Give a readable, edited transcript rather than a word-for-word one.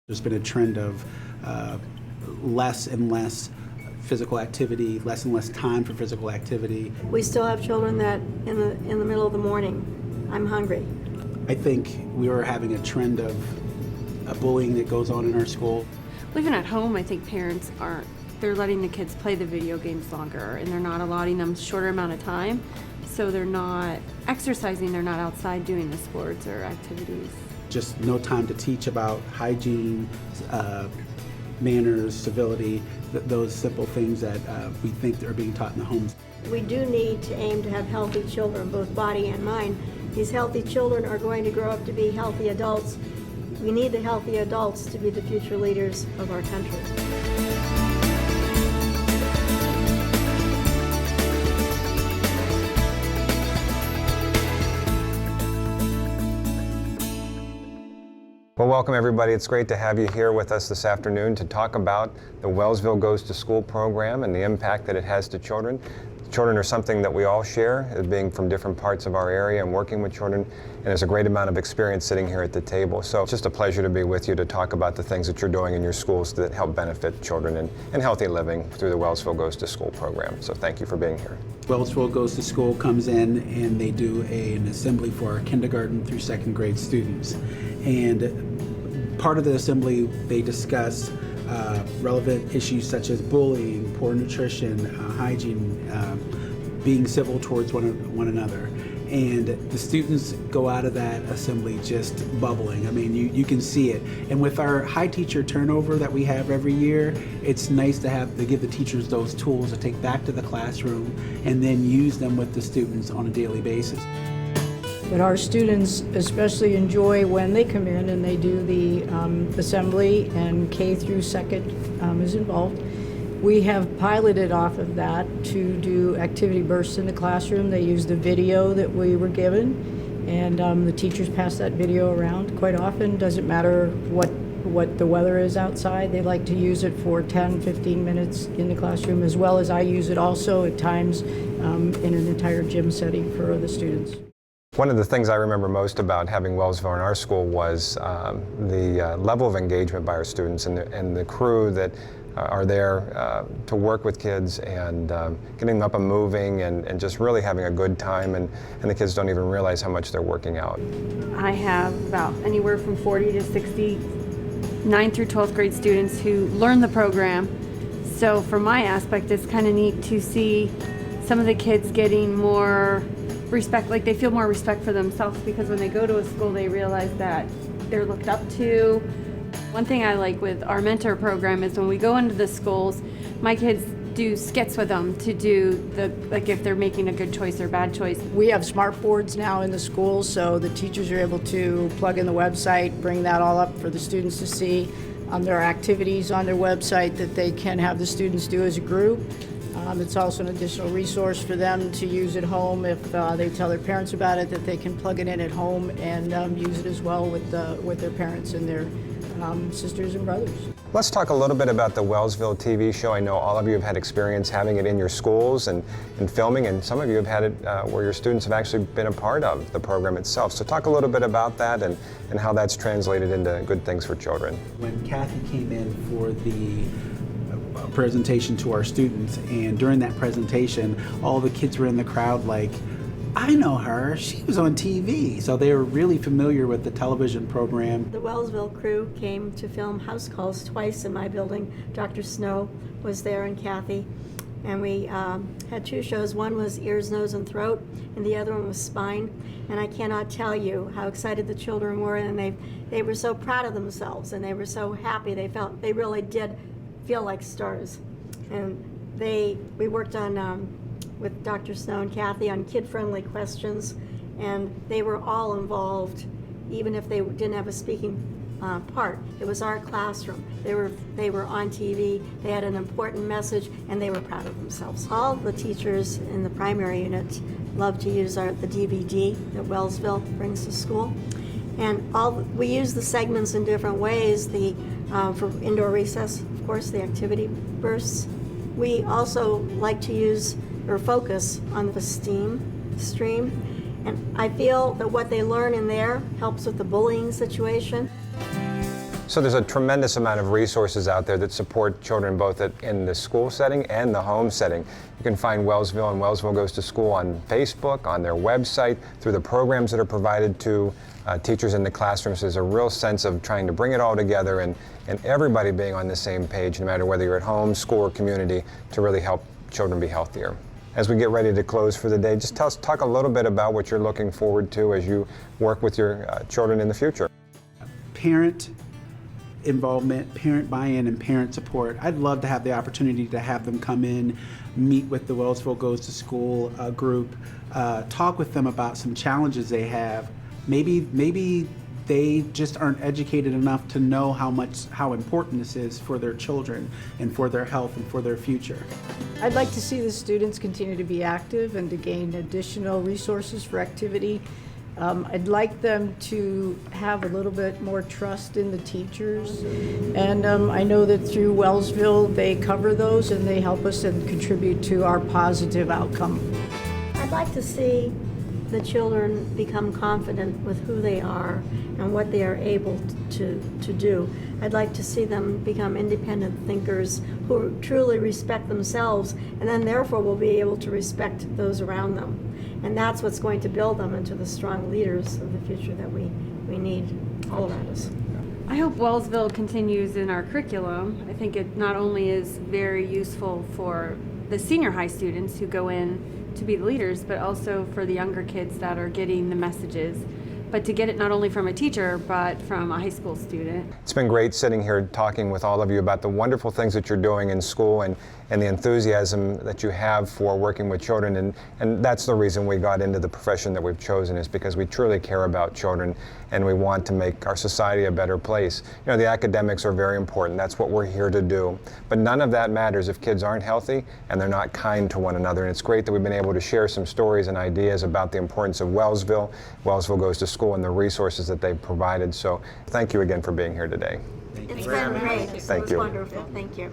There's been a trend of less and less physical activity, less and less time for physical activity. We still have children that in the middle of the morning, I'm hungry. I think we are having a trend of bullying that goes on in our school. Even at home, I think parents they're letting the kids play the video games longer, and they're not allotting them shorter amount of time, so they're not exercising, they're not outside doing the sports or activities. Just no time to teach about hygiene, manners, civility, those simple things that we think are being taught in the homes. We do need to aim to have healthy children, both body and mind. These healthy children are going to grow up to be healthy adults. We need the healthy adults to be the future leaders of our country. Well, welcome everybody. It's great to have you here with us this afternoon to talk about the Wellsville Goes to School program and the impact that it has to children. Children are something that we all share, as being from different parts of our area and working with children, and there's a great amount of experience sitting here at the table. So it's just a pleasure to be with you to talk about the things that you're doing in your schools that help benefit children and healthy living through the Wellsville Goes to School program. So thank you for being here. Wellsville Goes to School comes in and they do an assembly for our kindergarten through second grade students. And part of the assembly, they discuss relevant issues such as bullying, poor nutrition, hygiene, being civil towards one another. And the students go out of that assembly just bubbling. I mean, you can see it. And with our high teacher turnover that we have every year, it's nice to give the teachers those tools to take back to the classroom and then use them with the students on a daily basis. But our students especially enjoy when they come in and they do the assembly, and K through second is involved. We have piloted off of that to do activity bursts in the classroom. They use the video that we were given, and the teachers pass that video around quite often. Doesn't matter what the weather is outside. They like to use it for 10, 15 minutes in the classroom, as well as I use it also at times in an entire gym setting for the students. One of the things I remember most about having Wellsville in our school was the level of engagement by our students and the crew that are there to work with kids and getting them up and moving and just really having a good time, and the kids don't even realize how much they're working out. I have about anywhere from 40 to 60 9th through 12th grade students who learn the program. So from my aspect, it's kind of neat to see some of the kids getting more respect, like they feel more respect for themselves, because when they go to a school they realize that they're looked up to. One thing I like with our mentor program is when we go into the schools, my kids do skits with them to do like if they're making a good choice or bad choice. We have smart boards now in the schools, so the teachers are able to plug in the website, bring that all up for the students to see. There are activities on their website that they can have the students do as a group. It's also an additional resource for them to use at home if they tell their parents about it, that they can plug it in at home and use it as well with their parents and their sisters and brothers. Let's talk a little bit about the Wellsville TV show. I know all of you have had experience having it in your schools and filming, and some of you have had it where your students have actually been a part of the program itself. So talk a little bit about that and how that's translated into good things for children. When Kathy came in for the presentation to our students, and during that presentation all the kids were in the crowd like, I know her, she was on TV. So they were really familiar with the television program. The Wellsville crew came to film house calls twice in my building. Dr. Snow was there and Kathy, and we had two shows. One was ears, nose, and throat, and the other one was spine. And I cannot tell you how excited the children were, and they were so proud of themselves, and they were so happy. They really did feel like stars. And we worked on with Dr. Snow and Kathy on kid-friendly questions, and they were all involved, even if they didn't have a speaking part. It was our classroom. They were on TV. They had an important message, and they were proud of themselves. All the teachers in the primary unit love to use the DVD that Wellsville brings to school, and we use the segments in different ways. For indoor recess, of course, the activity bursts. We also like to use or focus on the STEAM stream, and I feel that what they learn in there helps with the bullying situation. So there's a tremendous amount of resources out there that support children both in the school setting and the home setting. You can find Wellsville and Wellsville Goes to School on Facebook, on their website, through the programs that are provided to teachers in the classrooms. There's a real sense of trying to bring it all together and everybody being on the same page, no matter whether you're at home, school, or community, to really help children be healthier. As we get ready to close for the day, just talk a little bit about what you're looking forward to as you work with your children in the future. Parent involvement, parent buy-in, and parent support. I'd love to have the opportunity to have them come in, meet with the Wellsville Goes to School group, talk with them about some challenges they have. Maybe they just aren't educated enough to know how important this is for their children and for their health and for their future. I'd like to see the students continue to be active and to gain additional resources for activity. I'd like them to have a little bit more trust in the teachers. And I know that through Wellsville, they cover those and they help us and contribute to our positive outcome. I'd like to see the children become confident with who they are and what they are able to do. I'd like to see them become independent thinkers who truly respect themselves, and then therefore will be able to respect those around them. And that's what's going to build them into the strong leaders of the future that we need all around us. I hope Wellsville continues in our curriculum. I think it not only is very useful for the senior high students who go in to be the leaders, but also for the younger kids that are getting the messages. But to get it not only from a teacher, but from a high school student. It's been great sitting here talking with all of you about the wonderful things that you're doing in school and the enthusiasm that you have for working with children. And that's the reason we got into the profession that we've chosen, is because we truly care about children and we want to make our society a better place. You know, the academics are very important. That's what we're here to do. But none of that matters if kids aren't healthy and they're not kind to one another. And it's great that we've been able to share some stories and ideas about the importance of Wellsville Goes to School, and the resources that they've provided. So thank you again for being here today. It's been great. Thank It was you. wonderful. Thank you.